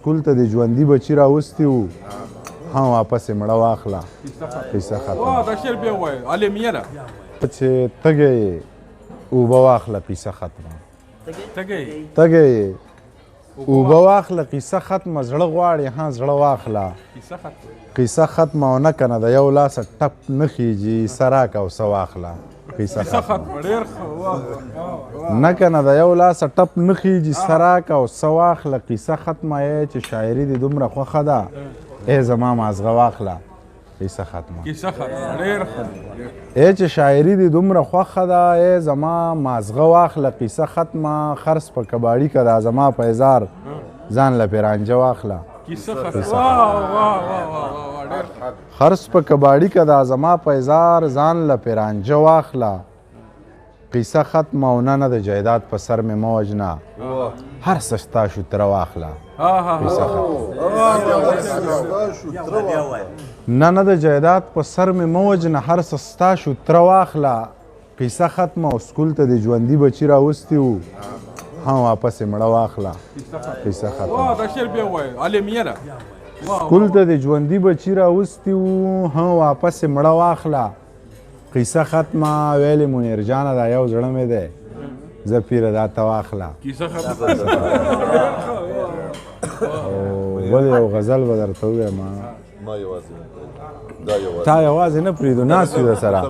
سکول ته د ژوندي بچي راوستي وو هم واپس یې مړه واخله قصه ختمه دا شعر بیا ووایه عالمیه ده چې تږی یې اوبه واخله قصه ختمه تږی تږی یې اوبه واخله قصه ختمه زړه غواړي ها زړه واخله قصه ختمه او نه کنه د یو لاسه ټپ نه خیږي څه راکه او څه واخله قصه ختمه نه کنه د یو لاسه ټپ نه خیږي څه راکه او څه واخله قصه ختمه یې چې شاعري دې دومره خوښه ده ای زما مازغه واخله قصه ختمه ای چې شاعري دې دومره خوښه ده ای زما مازغه واخله قصه ختمه خرس په کباړي که دا زما په اظهار ځان له پیرانجه واخله خرس په کباړي که دا زما په اظهار ځان له پیرانجه واخله قصه ختمه او نه د جایداد په سر مې مه وژنه هر څه شته شوتره واخله قصه ختمه نه د جایداد په سر مې مه وژنه هر څه ستا شوتره واخله قصه ختمه او سکول ته د ژوندي بچي راوستي وو هم واپس یې مړه واخله قصه ختمه سکول ته د ژوندي بچي راوستي وو هم واپس یې مړه واخله قصه ختمه ویلې منیر جانه دا یو زړه مې دی زه پیره دا ته واخله بل یو غزل به درته ووایم تا یوازې نه پرېږدو ناست یو درسره